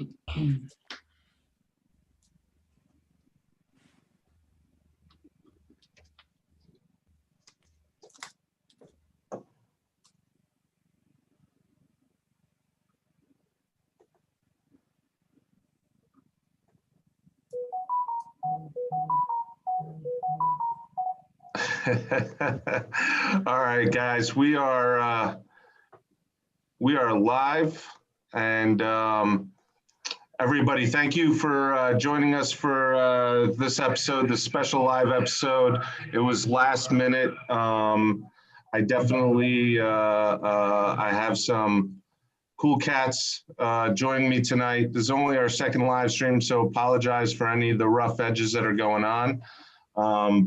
All right, guys, we are live, and everybody, thank you for joining us for this episode, this special live episode. It was last minute. I definitely I have some cool cats joining me tonight. This is only our second live stream, so apologize for any of the rough edges that are going on.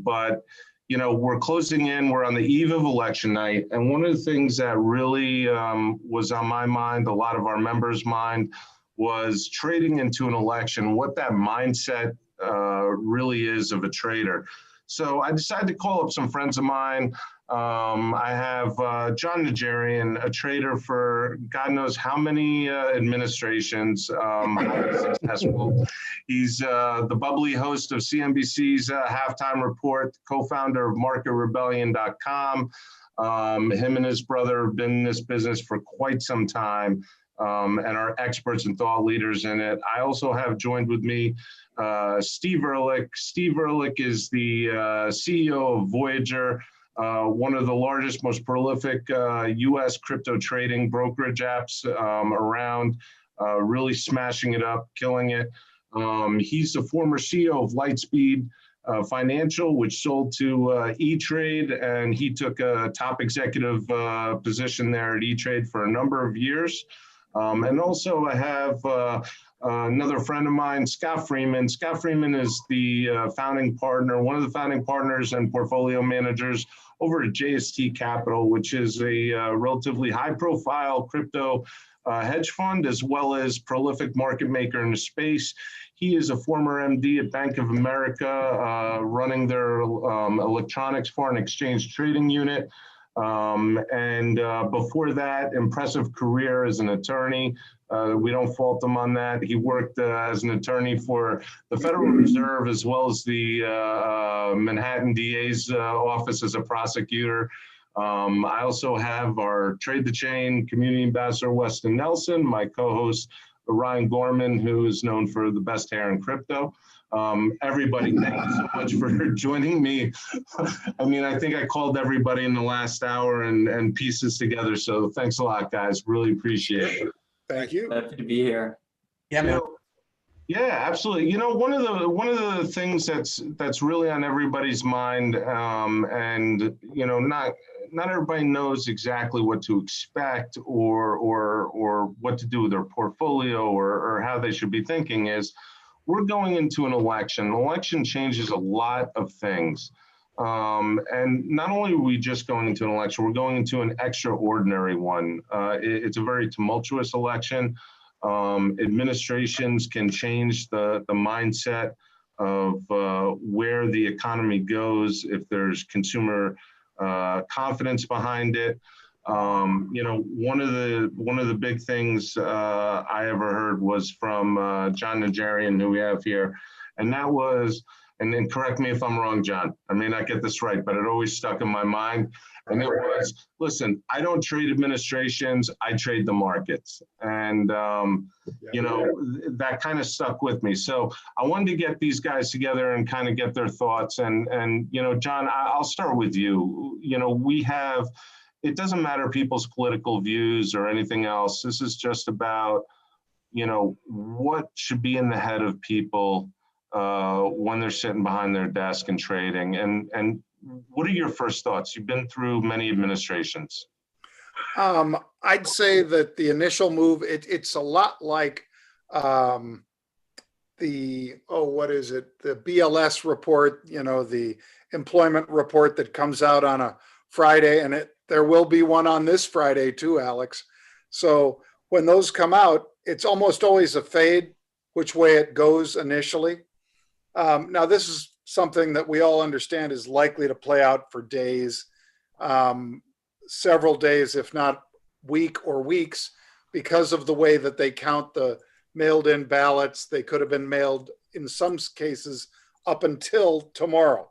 But you know, we're closing in, we're on the eve of election night. And one of the things that really was on my mind, a lot of our members' mind, was trading into an election, what that mindset really is of a trader. So I decided to call up some friends of mine. I have Jon Najarian, a trader for God knows how many administrations, highly successful. He's the bubbly host of CNBC's Halftime Report, co-founder of MarketRebellion.com. Him and his brother have been in this business for quite some time and are experts and thought leaders in it. I also have joined with me Steve Ehrlich. Steve Ehrlich is the CEO of Voyager, one of the largest, most prolific U.S. crypto trading brokerage apps around, really smashing it up, killing it. He's the former CEO of Lightspeed Financial, which sold to E-Trade, and he took a top executive position there at E-Trade for a number of years. And also I have another friend of mine, Scott Freeman. Scott Freeman is the founding partner, one of the founding partners and portfolio managers over at JST Capital, which is a relatively high-profile crypto hedge fund, as well as prolific market maker in the space. He is a former MD at Bank of America, running their electronics foreign exchange trading unit. And before that, impressive career as an attorney. We don't fault him on that. He worked as an attorney for the Federal Reserve as well as the Manhattan DA's office as a prosecutor. I also have our Trade the Chain community ambassador, Weston Nelson, my co-host, Ryan Gorman, who is known for the best hair in crypto. Everybody, thank you so much for joining me. I mean, I think I called everybody in the last hour and pieced this together. So thanks a lot, guys. Really appreciate it. Thank you. Happy to be here. Yeah, absolutely. You know, one of the things that's really on everybody's mind, and you know, not everybody knows exactly what to expect or what to do with their portfolio or how they should be thinking is, we're going into an election. An election changes a lot of things. And not only are we just going into an election, we're going into an extraordinary one. It's a very tumultuous election. Administrations can change the mindset of where the economy goes if there's consumer confidence behind it. You know, one of the big things I ever heard was from Jon Najarian, who we have here, and that was, and then correct me if I'm wrong, John, I may not get this right, but it always stuck in my mind, and it was, listen, I don't trade administrations, I trade the markets, and you know, that kind of stuck with me. So I wanted to get these guys together and kind of get their thoughts, and you know, John, I'll start with you. You know, we have, it doesn't matter people's political views or anything else. This is just about, you know, what should be in the head of people when they're sitting behind their desk and trading. And what are your first thoughts? You've been through many administrations. I'd say that the initial move, it's a lot like the BLS report, you know, the employment report that comes out on a Friday, and there will be one on this Friday too, Alex. So when those come out, it's almost always a fade which way it goes initially. Now, this is something that we all understand is likely to play out for days, several days, if not week or weeks, because of the way that they count the mailed in ballots. They could have been mailed in some cases up until tomorrow.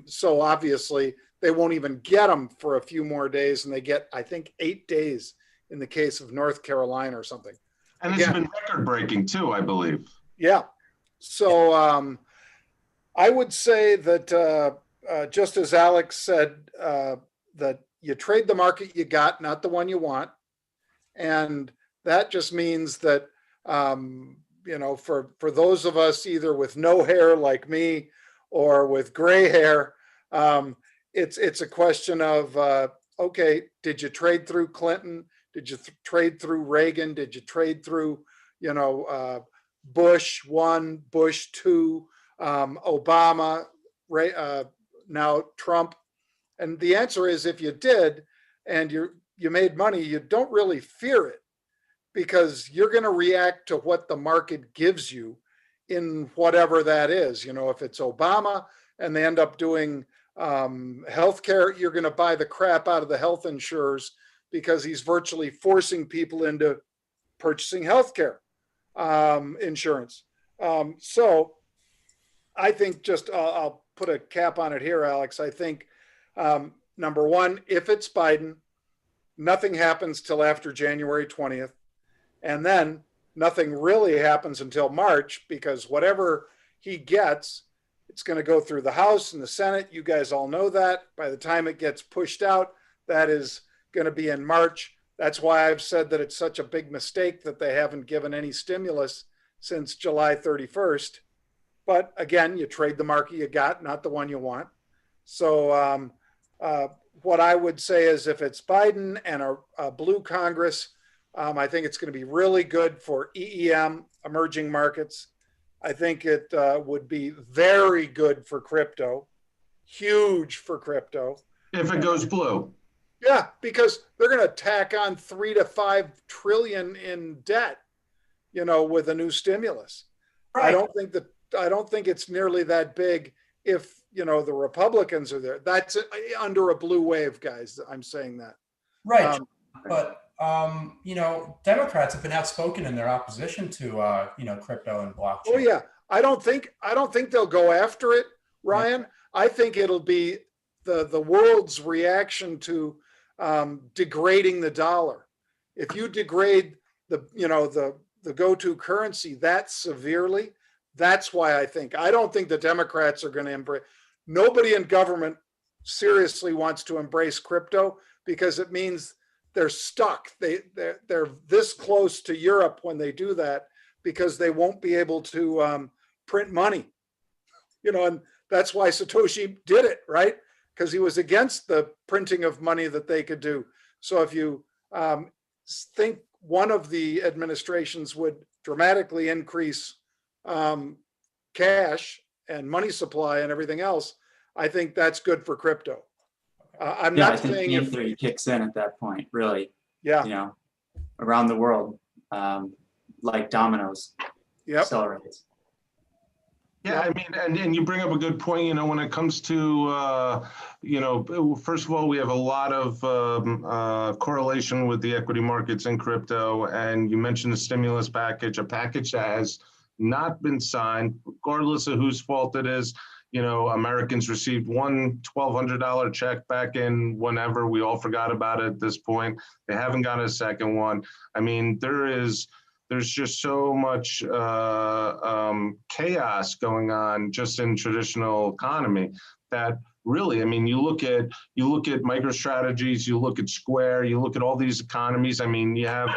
So obviously they won't even get them for a few more days, and they get, I think, 8 days in the case of North Carolina or something. And it's been record breaking too, I believe. Yeah. So I would say that just as Alex said, that you trade the market you got, not the one you want. And that just means that, for those of us either with no hair like me or with gray hair, it's a question of, okay, did you trade through Clinton? Did you trade through Reagan? Did you trade through, Bush 1, Bush 2, Obama, now Trump? And the answer is, if you did and you made money, you don't really fear it, because you're going to react to what the market gives you in whatever that is. If it's Obama and they end up doing healthcare, you're going to buy the crap out of the health insurers, because he's virtually forcing people into purchasing healthcare insurance. So I think I'll put a cap on it here, Alex. I think, number one, if it's Biden, nothing happens till after January 20th. And then nothing really happens until March, because whatever he gets, it's going to go through the House and the Senate. You guys all know that. By the time it gets pushed out, that is going to be in March. That's why I've said that it's such a big mistake that they haven't given any stimulus since July 31st. But again, you trade the market you got, not the one you want. So what I would say is, if it's Biden and a blue Congress, I think it's going to be really good for EEM, emerging markets. I think it would be very good for crypto, huge for crypto. If it goes blue. Yeah, because they're going to tack on 3 to 5 trillion in debt, with a new stimulus. Right. I don't think it's nearly that big if, the Republicans are there. That's under a blue wave, guys. I'm saying that. Right. But Democrats have been outspoken in their opposition to, crypto and blockchain. Oh yeah. I don't think they'll go after it, Ryan. Yeah. I think it'll be the world's reaction to degrading the dollar. If you degrade the go-to currency that severely, that's why I don't think the Democrats are going to embrace. Nobody in government seriously wants to embrace crypto, because it means they're stuck. They're this close to Europe when they do that, because they won't be able to print money. And that's why Satoshi did it, right? Because he was against the printing of money that they could do. So if you think one of the administrations would dramatically increase cash and money supply and everything else, I think that's good for crypto. I'm not saying game theory kicks in at that point, really. Yeah. Around the world, like dominoes. Yep. Accelerates. Yeah, I mean, and you bring up a good point, when it comes to, first of all, we have a lot of correlation with the equity markets and crypto. And you mentioned the stimulus package, a package that has not been signed, regardless of whose fault it is. Americans received one $1,200 check back in whenever. We all forgot about it at this point. They haven't got a second one. I mean, there's just so much chaos going on just in traditional economy that really, I mean, you look at MicroStrategies, you look at Square, you look at all these economies. I mean, you have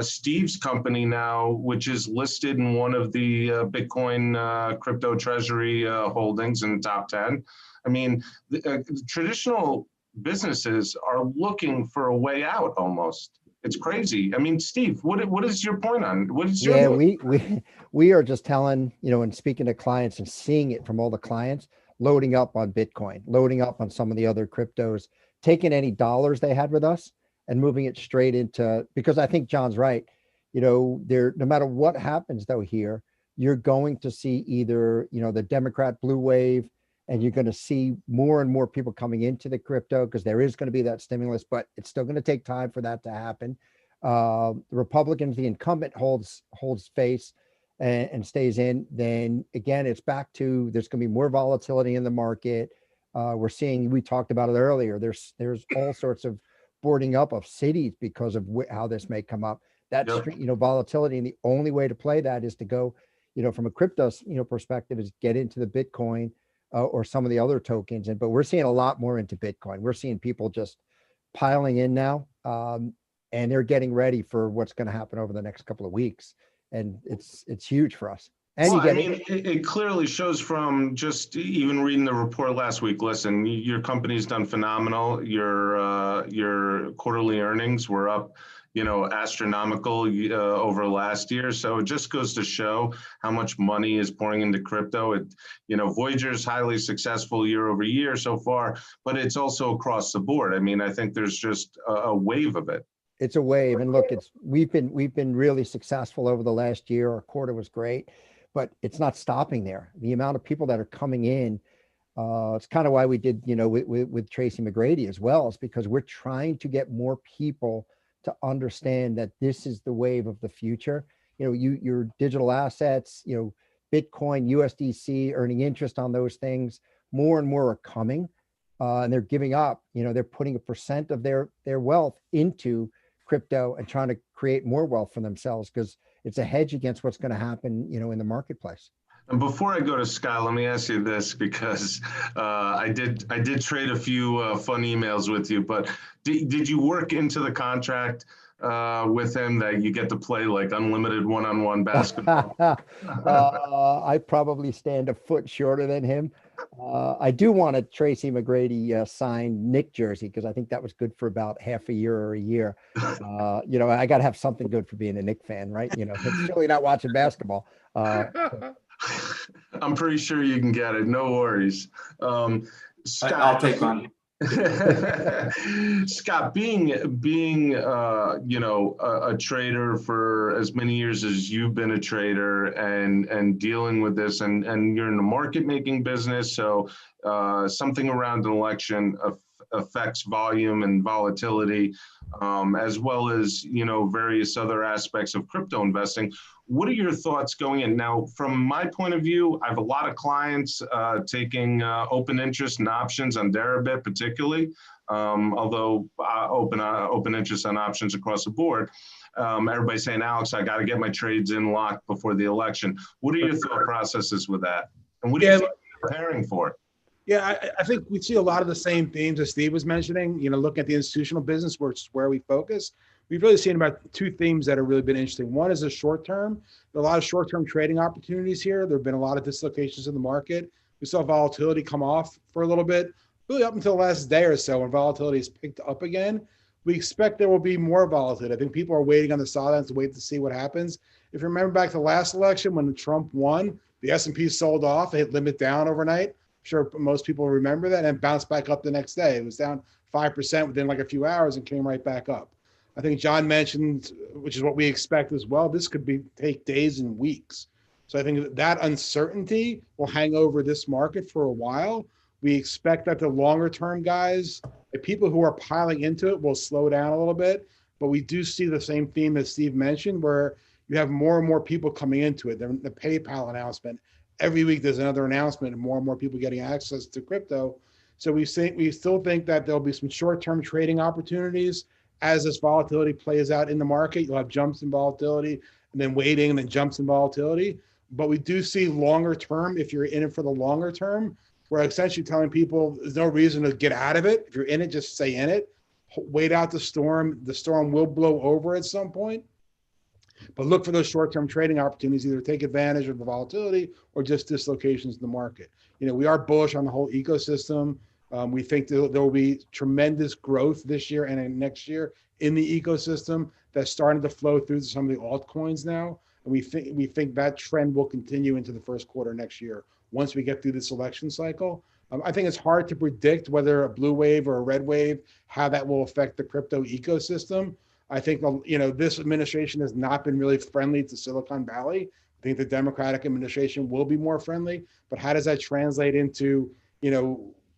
Steve's company now, which is listed in one of the Bitcoin crypto treasury holdings in the top 10. I mean, traditional businesses are looking for a way out almost. It's crazy. I mean, Steve, what is your point on? What is your we are just telling, and speaking to clients and seeing it from all the clients, loading up on Bitcoin, loading up on some of the other cryptos, taking any dollars they had with us and moving it straight into, because I think John's right. No matter what happens though here, you're going to see either, the Democrat blue wave, and you're going to see more and more people coming into the crypto because there is going to be that stimulus, but it's still going to take time for that to happen. the Republicans, the incumbent holds face and stays in, then again, it's back to there's going to be more volatility in the market. We're seeing, we talked about it earlier, there's all sorts of boarding up of cities because of how this may come up. That's, volatility. And the only way to play that is to go, from a crypto, perspective, is get into the Bitcoin or some of the other tokens. But we're seeing a lot more into Bitcoin. We're seeing people just piling in now, and they're getting ready for what's going to happen over the next couple of weeks. And it's huge for us. And well, it clearly shows from just even reading the report last week. Listen, your company's done phenomenal. Your quarterly earnings were up, astronomical over last year. So it just goes to show how much money is pouring into crypto. Voyager is highly successful year over year so far, but it's also across the board. I think there's just a wave of it. It's a wave, and look, we've been really successful over the last year. Our quarter was great, but it's not stopping there. The amount of people that are coming in, it's kind of why we did, with Tracy McGrady as well. It's because we're trying to get more people to understand that this is the wave of the future. Your digital assets, Bitcoin, USDC, earning interest on those things, more and more are coming, and they're giving up. They're putting a percent of their wealth into crypto and trying to create more wealth for themselves because it's a hedge against what's going to happen, in the marketplace. And before I go to Scott, let me ask you this, because I did trade a few fun emails with you, but did you work into the contract with him that you get to play like unlimited one-on-one basketball? I probably stand a foot shorter than him. I do want a Tracy McGrady signed Nick jersey because I think that was good for about half a year or a year. I got to have something good for being a Nick fan, right? It's really not watching basketball. I'm pretty sure you can get it. No worries. Scott, I'll take one. Scott, being a trader for as many years as you've been a trader and dealing with this, and you're in the market making business, so something around an election affects volume and volatility, as well as various other aspects of crypto investing. What are your thoughts going in? Now, from my point of view, I have a lot of clients taking open interest and options on Deribit particularly, although open interest on options across the board. Everybody's saying, Alex, I got to get my trades in locked before the election. What are your thought processes with that? And what do you think you're preparing for? Yeah, I think we see a lot of the same themes as Steve was mentioning, looking at the institutional business, which is where we focus. We've really seen about two themes that have really been interesting. One is the short term. There are a lot of short-term trading opportunities here. There have been a lot of dislocations in the market. We saw volatility come off for a little bit, really up until the last day or so when volatility has picked up again. We expect there will be more volatility. I think people are waiting on the sidelines to wait to see what happens. If you remember back to the last election when Trump won, the S&P sold off, they hit limit down overnight. I'm sure most people remember that, and bounced back up the next day. It was down 5% within like a few hours and came right back up. I think John mentioned, which is what we expect as well, this could take days and weeks. So I think that uncertainty will hang over this market for a while. We expect that the longer term guys, the people who are piling into it, will slow down a little bit. But we do see the same theme that Steve mentioned, where you have more and more people coming into it. The PayPal announcement, every week there's another announcement and more people getting access to crypto. So we still think that there'll be some short-term trading opportunities. As this volatility plays out in the market, you'll have jumps in volatility and then waiting and then jumps in volatility. But we do see longer term, if you're in it for the longer term, we're essentially telling people there's no reason to get out of it. If you're in it, just stay in it. Wait out the storm. The storm will blow over at some point. But look for those short-term trading opportunities, either take advantage of the volatility or just dislocations in the market. We are bullish on the whole ecosystem. We think there will be tremendous growth this year and next year in the ecosystem that's starting to flow through to some of the altcoins now. And we think that trend will continue into the first quarter next year once we get through this election cycle. I think it's hard to predict whether a blue wave or a red wave, how that will affect the crypto ecosystem. I think, this administration has not been really friendly to Silicon Valley. I think the Democratic administration will be more friendly, but how does that translate into,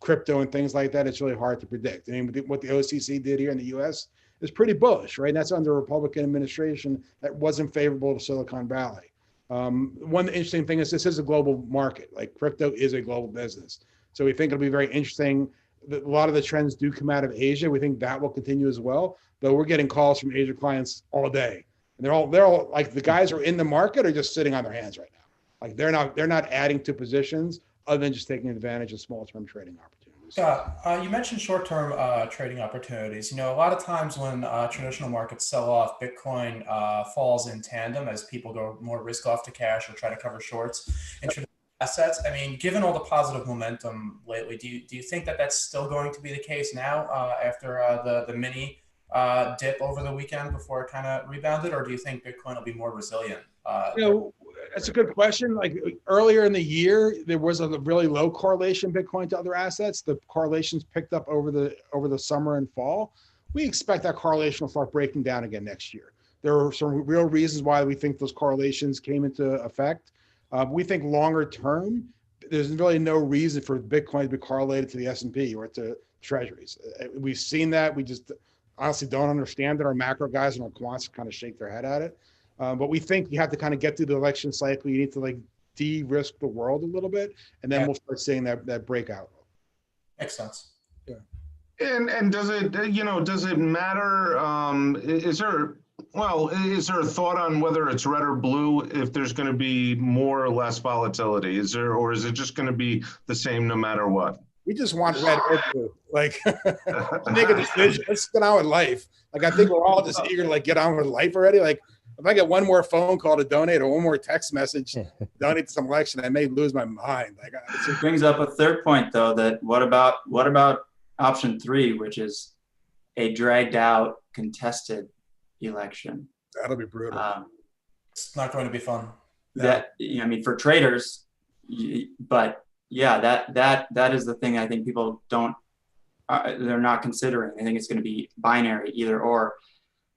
crypto and things like that? It's really hard to predict. I mean, what the OCC did here in the US is pretty bullish, right? And that's under a Republican administration that wasn't favorable to Silicon Valley. One interesting thing is this is a global market. Like crypto is a global business. So we think it'll be very interesting. A lot of the trends do come out of Asia. We think that will continue as well. Though we're getting calls from Asia clients all day. And they're all like the guys who are in the market are just sitting on their hands right now. Like they're not adding to positions other than just taking advantage of small term trading opportunities. Yeah, you mentioned short-term trading opportunities. A lot of times when traditional markets sell off, Bitcoin falls in tandem as people go more risk off to cash or try to cover shorts in traditional assets. I mean, given all the positive momentum lately, do you think that that's still going to be the case now after the mini dip over the weekend before it kind of rebounded, or do you think Bitcoin will be more resilient? That's a good question. Like earlier in the year, there was a really low correlation Bitcoin to other assets. The correlations picked up over the summer and fall. We expect that correlation will start breaking down again next year. There are some real reasons why we think those correlations came into effect. We think longer term, there's really no reason for Bitcoin to be correlated to the S&P or to treasuries. We've seen that. We just honestly don't understand it. Our macro guys and our quants kind of shake their head at it. But we think you have to kind of get through the election cycle. You need to like de-risk the world a little bit, and then we'll start seeing that breakout. Makes sense. Yeah. And does it matter? Is there a thought on whether it's red or blue if there's going to be more or less volatility? Or is it just going to be the same no matter what? We just want red or blue. Like make a decision. Let's get on with life. Like I think we're all just eager to like get on with life already. Like if I get one more phone call to donate or one more text message to donate to some election, I may lose my mind. Like it brings up a third point though, that what about option 3, which is a dragged out contested election? That'll be brutal. It's not going to be fun. That I mean, for traders, but yeah, that is the thing I think people they're not considering. I think it's going to be binary, either or,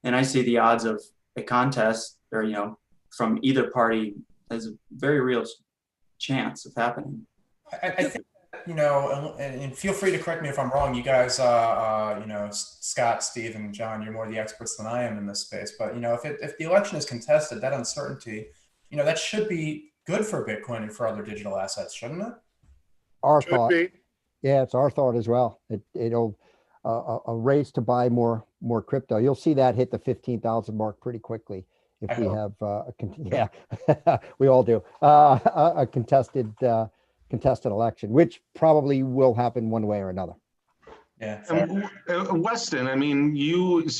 and I see the odds of a contest or from either party as a very real chance of happening. I think and feel free to correct me if I'm wrong. You guys, Scott, Steve, and John, you're more the experts than I am in this space. But if the election is contested, that uncertainty, that should be good for Bitcoin and for other digital assets, shouldn't it? Our thought. Yeah, it's our thought as well. It'll a race to buy more crypto. You'll see that hit the 15,000 mark pretty quickly if we have we all do a contested election, which probably will happen one way or another. Yeah. Weston, I mean,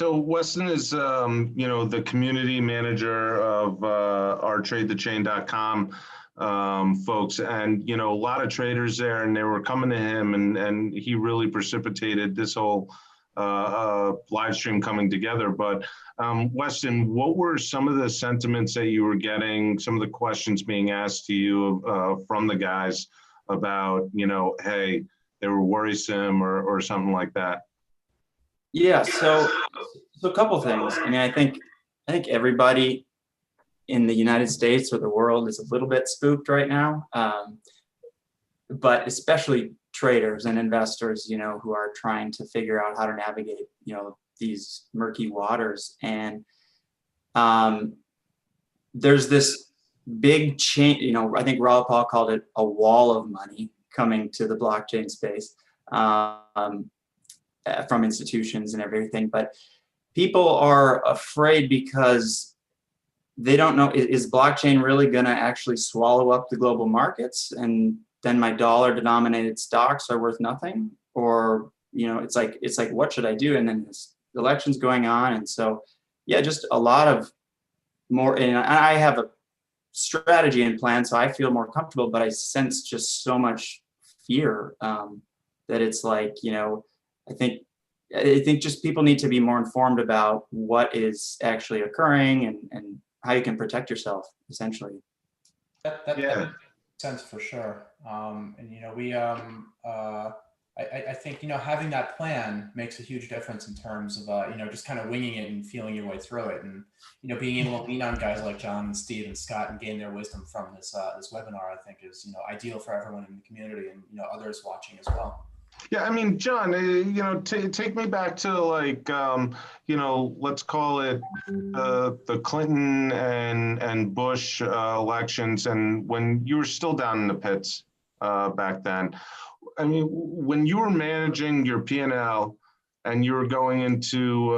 Weston is the community manager of our tradethechain.com folks, and a lot of traders there, and they were coming to him, and he really precipitated this whole live stream coming together. But Weston, what were some of the sentiments that you were getting, some of the questions being asked to you from the guys about, hey, they were worrisome or something like that? Yeah, so a couple of things. I mean, I think everybody in the United States or the world is a little bit spooked right now, but especially traders and investors, who are trying to figure out how to navigate, these murky waters. And there's this big change. I think Raul Paul called it a wall of money coming to the blockchain space from institutions and everything. But people are afraid because they don't know, is blockchain really going to actually swallow up the global markets, and then my dollar denominated stocks are worth nothing? Or, it's like, what should I do? And then this election's going on. And so, yeah, just a lot of more, and I have a strategy and plan, so I feel more comfortable, but I sense just so much fear that it's like, I think just people need to be more informed about what is actually occurring and how you can protect yourself, essentially. That makes sense for sure. And we I think having that plan makes a huge difference in terms of just kind of winging it and feeling your way through it, and being able to lean on guys like John and Steve and Scott and gain their wisdom from this webinar, I think is ideal for everyone in the community and others watching as well. Yeah, I mean, John, take me back to like, let's call it the Clinton and Bush elections, and when you were still down in the pits back then. I mean, when you were managing your P&L and you were going into,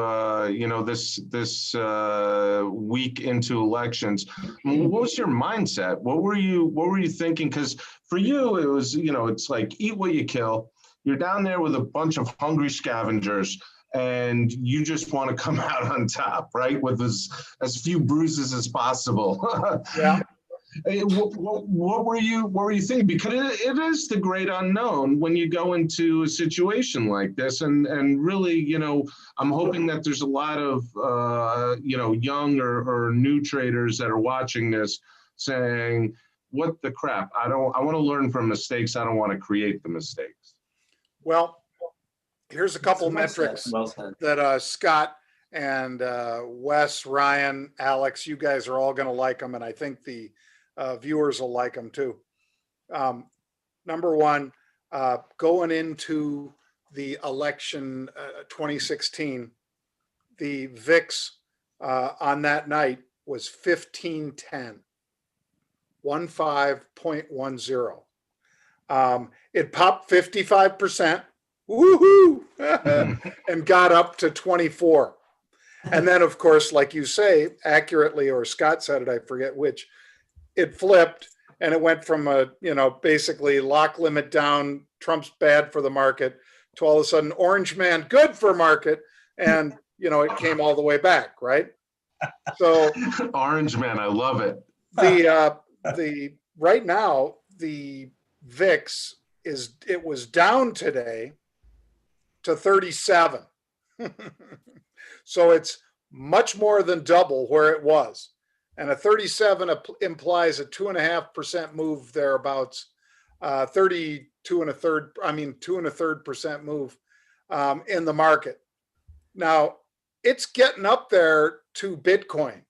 this week into elections, what was your mindset? What were you thinking? Because for you, it was, it's like eat what you kill. You're down there with a bunch of hungry scavengers, and you just want to come out on top, right? With as few bruises as possible. Yeah. What were you thinking? Because it is the great unknown when you go into a situation like this, and really, I'm hoping that there's a lot of young or new traders that are watching this saying, "What the crap? I want to learn from mistakes. I don't want to create the mistakes." Well, here's a couple Well said. metrics Well said. that Scott and Wes, Ryan, Alex, you guys are all going to like them, and I think the viewers will like them too. Number one, going into the election 2016, the VIX on that night was 1510, 15.10. It popped 55%, woohoo, and got up to 24. And then, of course, like you say, accurately, or Scott said it, I forget which, it flipped and it went from basically lock limit down, Trump's bad for the market, to all of a sudden orange man good for market. And, it came all the way back, right? So Orange man, I love it. The right now, the VIX was down today to 37. So it's much more than double where it was. And a 37 implies a 2.5% move thereabouts, 2.33% move in the market. Now it's getting up there to Bitcoin.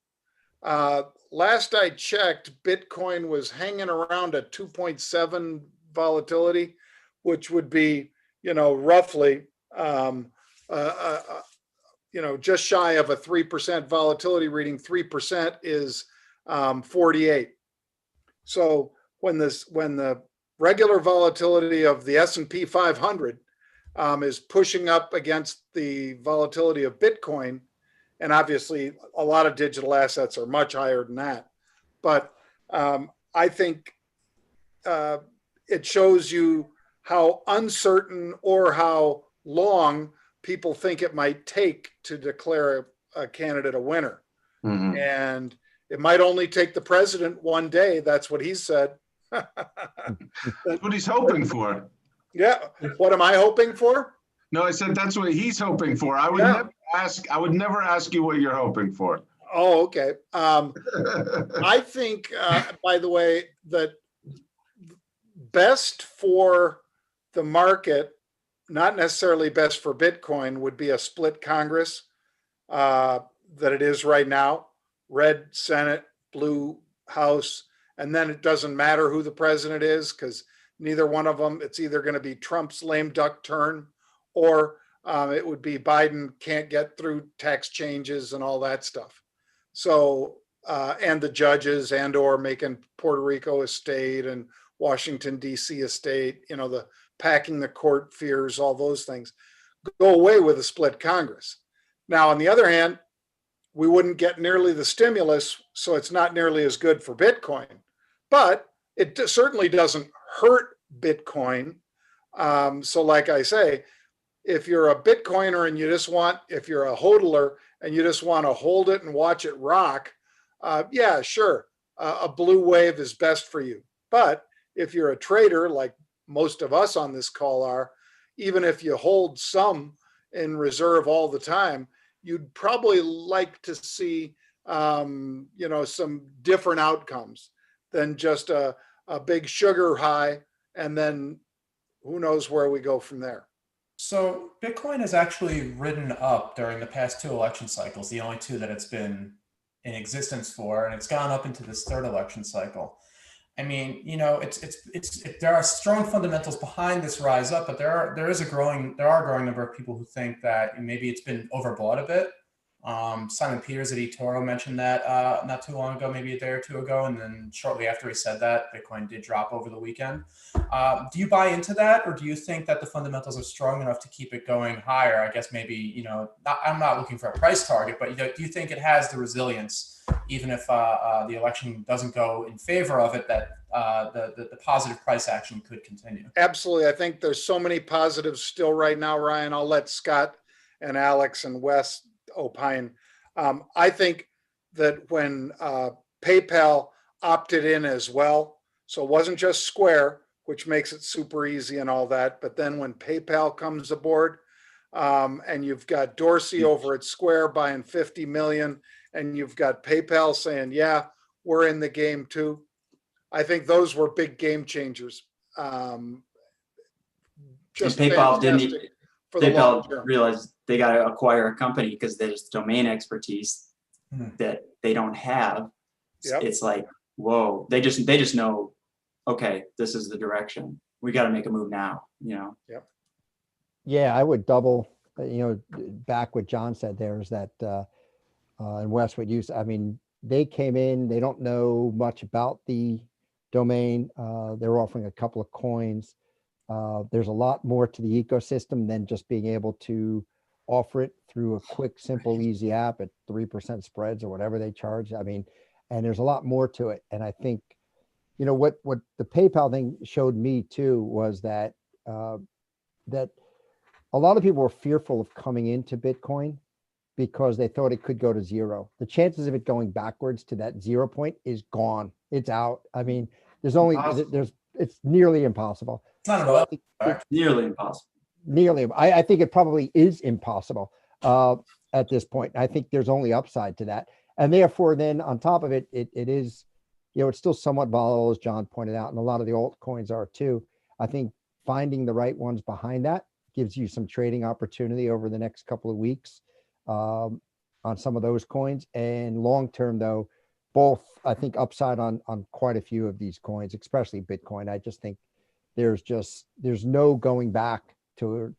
Last I checked, Bitcoin was hanging around at 2.7 volatility, which would be, roughly, just shy of a 3% volatility reading. 3% is 48. So when the regular volatility of the S&P 500 is pushing up against the volatility of Bitcoin, and obviously a lot of digital assets are much higher than that, but I think it shows you how uncertain or how long people think it might take to declare a candidate a winner. Mm-hmm. And it might only take the president one day. That's what he said. That's what he's hoping for. Yeah. What am I hoping for? No, I said that's what he's hoping for. I would never ask you what you're hoping for. Oh, okay. I think, by the way, that best for the market, not necessarily best for Bitcoin, would be a split Congress that it is right now. Red Senate, blue House, and then it doesn't matter who the president is, because neither one of them, it's either going to be Trump's lame duck turn, or it would be Biden can't get through tax changes and all that stuff. So, and the judges or making Puerto Rico a state and Washington, D.C. a state, the packing the court fears, all those things go away with a split Congress. Now, on the other hand, we wouldn't get nearly the stimulus, so it's not nearly as good for Bitcoin, but it certainly doesn't hurt Bitcoin. So like I say, if you're a Bitcoiner and if you're a hodler and you just want to hold it and watch it rock, yeah, sure, a blue wave is best for you. But if you're a trader, like most of us on this call are, even if you hold some in reserve all the time, you'd probably like to see, some different outcomes than just a big sugar high, and then who knows where we go from there. So Bitcoin has actually ridden up during the past two election cycles, the only two that it's been in existence for, and it's gone up into this third election cycle. I mean, you know, there are strong fundamentals behind this rise up, but there are a growing number of people who think that maybe it's been overbought a bit. Simon Peters at eToro mentioned that not too long ago, maybe a day or two ago, and then shortly after he said that, Bitcoin did drop over the weekend. Do you buy into that, or do you think that the fundamentals are strong enough to keep it going higher? I guess maybe, you know, I'm not looking for a price target, but do you think it has the resilience, even if the election doesn't go in favor of it, that the positive price action could continue? Absolutely. I think there's so many positives still right now, Ryan. I'll let Scott and Alex and Wes opine. I think that when PayPal opted in as well, so it wasn't just Square, which makes it super easy and all that, but then when PayPal comes aboard, and you've got Dorsey over at Square buying 50 million, and you've got PayPal saying, yeah, we're in the game too. I think those were big game changers. Just PayPal didn't. PayPal realized they got to acquire a company because there's domain expertise that they don't have. Yep. It's like, whoa, they just know, okay, this is the direction. We got to make a move now, you know? Yep. Yeah, I would double, back what John said there is that, and Wes would use, I mean, they came in, they don't know much about the domain. They're offering a couple of coins. There's a lot more to the ecosystem than just being able to offer it through a quick, simple, easy app at 3% spreads or whatever they charge. I mean, and there's a lot more to it. And I think, what the PayPal thing showed me too was that that a lot of people were fearful of coming into Bitcoin because they thought it could go to zero. The chances of it going backwards to that 0 point is gone. It's out. I mean, it's nearly impossible. It's not at all. Nearly impossible. I think it probably is impossible at this point. I think there's only upside to that. And therefore, then on top of it, it is, it's still somewhat volatile, as John pointed out, and a lot of the altcoins are too. I think finding the right ones behind that gives you some trading opportunity over the next couple of weeks on some of those coins. And long term, though, both, I think, upside on quite a few of these coins, especially Bitcoin. I just think there's no going back to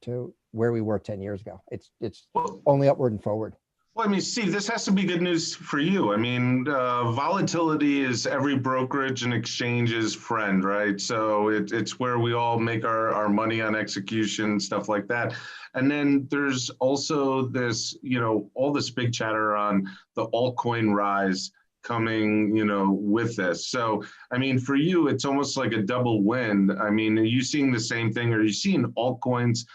where we were 10 years ago. It's only upward and forward. Well, I mean, Steve, this has to be good news for you. I mean, volatility is every brokerage and exchange's friend, right? So it's where we all make our money on execution, stuff like that. And then there's also this, all this big chatter on the altcoin rise coming, with this. So, I mean, for you, it's almost like a double win. I mean, are you seeing the same thing? Are you seeing altcoins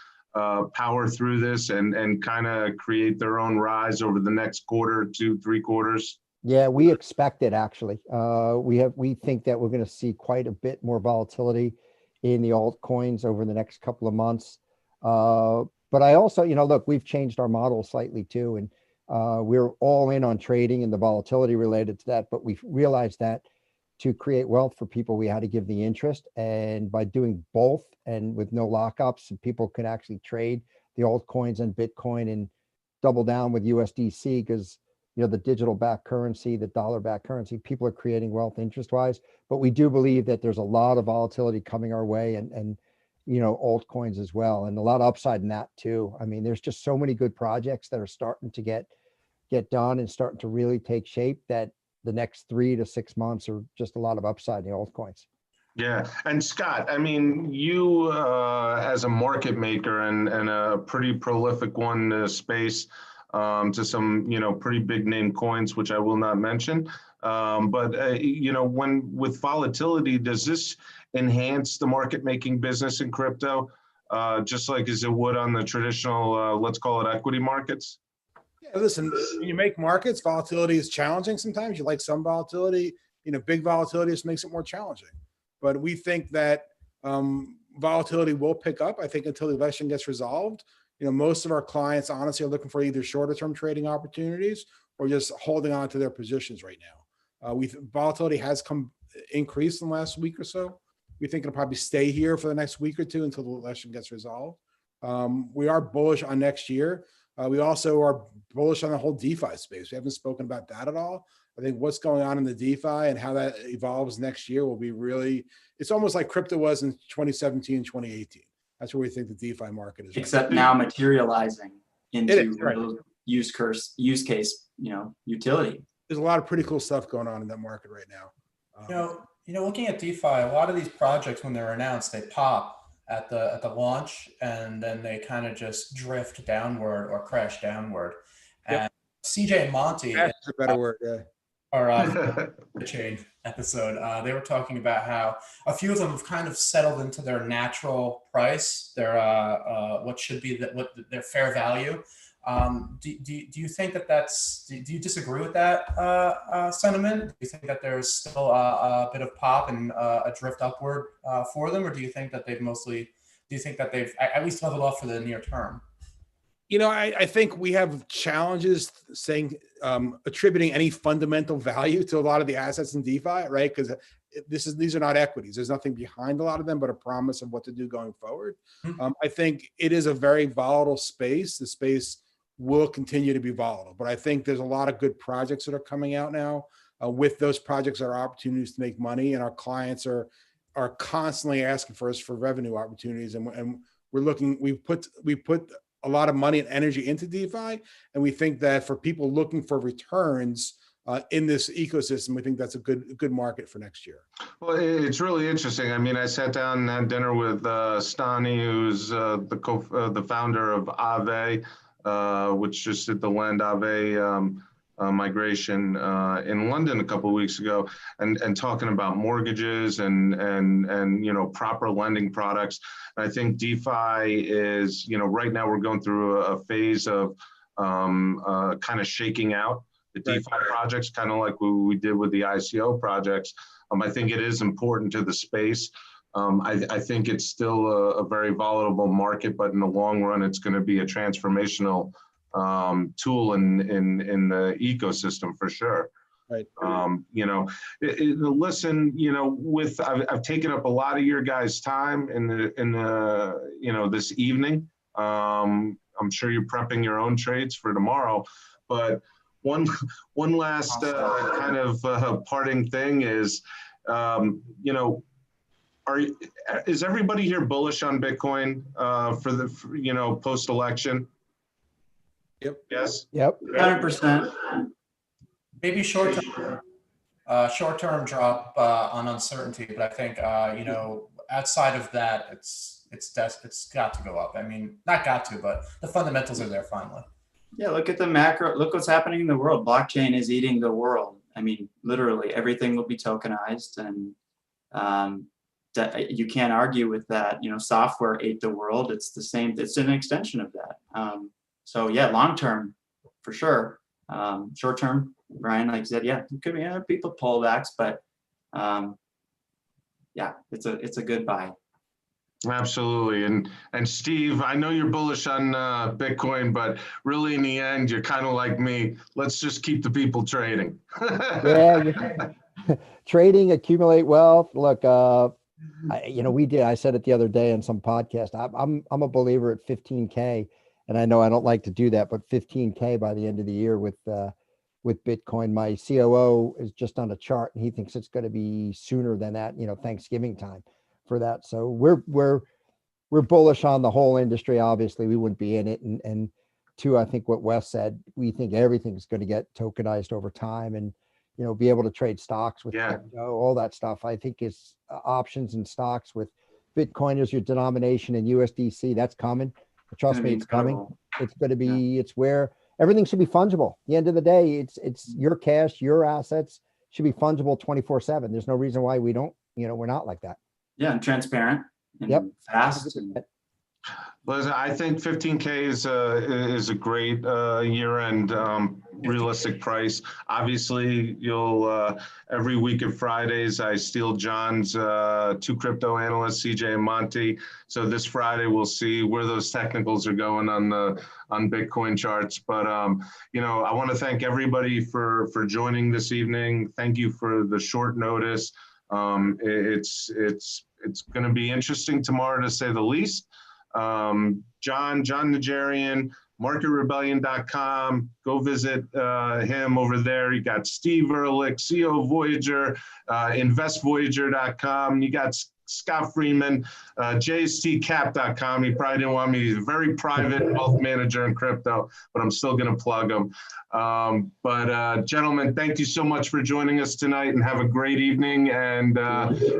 power through this and kind of create their own rise over the next quarter, 2-3 quarters? Yeah, we expect it actually. We think that we're going to see quite a bit more volatility in the altcoins over the next couple of months. But I also, look, we've changed our model slightly too, and we're all in on trading and the volatility related to that. But we've realized that to create wealth for people, we had to give the interest, and by doing both and with no lockups, people could actually trade the altcoins and Bitcoin and double down with USDC because the digital backed currency, the dollar backed currency, people are creating wealth interest wise. But we do believe that there's a lot of volatility coming our way and altcoins as well, and a lot of upside in that too. I mean, there's just so many good projects that are starting to get done and starting to really take shape that the next 3 to 6 months are just a lot of upside in the altcoins. Yeah. And Scott, I mean, you as a market maker and a pretty prolific one in the space to some, pretty big name coins, which I will not mention. But when with volatility, does this enhance the market making business in crypto, just like as it would on the traditional, let's call it equity markets? Yeah, listen, when you make markets, volatility is challenging sometimes. You like some volatility, big volatility just makes it more challenging. But we think that volatility will pick up, I think, until the election gets resolved. Most of our clients honestly are looking for either shorter term trading opportunities or just holding on to their positions right now. Volatility has increased in the last week or so. We think it'll probably stay here for the next week or two until the election gets resolved. We are bullish on next year. We also are bullish on the whole DeFi space. We haven't spoken about that at all. I think what's going on in the DeFi and how that evolves next year will be really, it's almost like crypto was in 2017, 2018. That's where we think the DeFi market is. Except now materializing into right. real use case, utility. There's a lot of pretty cool stuff going on in that market right now. Looking at DeFi, a lot of these projects, when they're announced, they pop at the launch, and then they kind of just drift downward or crash downward. Yep. And CJ and Monty, That's a better word. Yeah. The chain episode, they were talking about how a few of them have kind of settled into their natural price, their what should be their fair value. Do you think do you disagree with that sentiment? Do you think that there's still a bit of pop and a drift upward for them, or do you think that they've at least leveled off for the near term? I think we have challenges saying attributing any fundamental value to a lot of the assets in DeFi, right? Because these are not equities. There's nothing behind a lot of them but a promise of what to do going forward. I think it is a very volatile space. The space will continue to be volatile, but I think there's a lot of good projects that are coming out now. With those projects are opportunities to make money, and our clients are constantly asking for us for revenue opportunities, and we're looking. We put a lot of money and energy into DeFi, and we think that for people looking for returns in this ecosystem, we think that's a good market for next year. Well, it's really interesting. I mean, I sat down and had dinner with Stani, who's the founder of Aave, which just did the Land Aave migration in London a couple of weeks ago, and talking about mortgages and proper lending products. And I think DeFi is, right now we're going through a phase of kind of shaking out the DeFi projects, kind of like we did with the ICO projects. I think it is important to the space. I think it's still a very volatile market, but in the long run, it's going to be a transformational tool in the ecosystem for sure. Right. Listen, I've taken up a lot of your guys' time in the this evening. I'm sure you're prepping your own trades for tomorrow, but one last kind of parting thing is, is everybody here bullish on Bitcoin for the post-election? Yep. Yes. Yep. 100%. Maybe short-term drop on uncertainty, but I think outside of that, it's got to go up. I mean, not got to, but the fundamentals are there finally. Yeah, look at the macro. Look what's happening in the world. Blockchain is eating the world. I mean, literally everything will be tokenized, and you can't argue with that. Software ate the world. It's the same. It's an extension of that. So yeah, long term, for sure. Short term, Brian, like you said, yeah, it could be people pullbacks, but yeah, it's a good buy. Absolutely. And Steve, I know you're bullish on Bitcoin, but really in the end, you're kind of like me. Let's just keep the people trading. Yeah, trading, accumulate wealth. Look, I said it the other day in some podcast. I'm a believer at 15K, and I know I don't like to do that, but 15K by the end of the year with Bitcoin. My COO is just on a chart, and he thinks it's going to be sooner than that. Thanksgiving time for that. So we're bullish on the whole industry. Obviously, we wouldn't be in it. And two, I think what Wes said, we think everything's going to get tokenized over time, and be able to trade stocks with crypto, all that stuff. I think is options and stocks with Bitcoin as your denomination and USDC. That's coming. Trust me, it's coming. It's going to be. It's where everything should be fungible. At the end of the day, it's your cash, your assets should be fungible 24/7. There's no reason why we don't. We're not like that. Yeah, and transparent and fast. Listen, I think 15K is a great year-end realistic price. Obviously, you'll every week at Fridays I steal John's two crypto analysts, CJ and Monty. So this Friday we'll see where those technicals are going on Bitcoin charts. But I want to thank everybody for joining this evening. Thank you for the short notice. It's going to be interesting tomorrow, to say the least. Jon Najarian, marketrebellion.com. Go visit him over there. You got Steve Ehrlich, CEO of Voyager, investvoyager.com. You got Scott Freeman, jstcap.com. He probably didn't want me. He's a very private wealth manager in crypto, but I'm still going to plug him. Gentlemen, thank you so much for joining us tonight, and have a great evening. And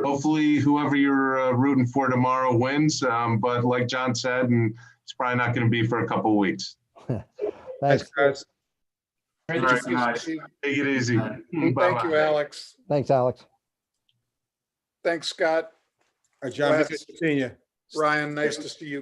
hopefully whoever you're rooting for tomorrow wins. But like John said, and it's probably not going to be for a couple of weeks. Thanks. Guys. Great All to right, see you. guys. Take it easy. Thank you, Alex. Thanks, Alex. Thanks, Scott. All right, John, Wes. good seeing you. Ryan, nice to see you.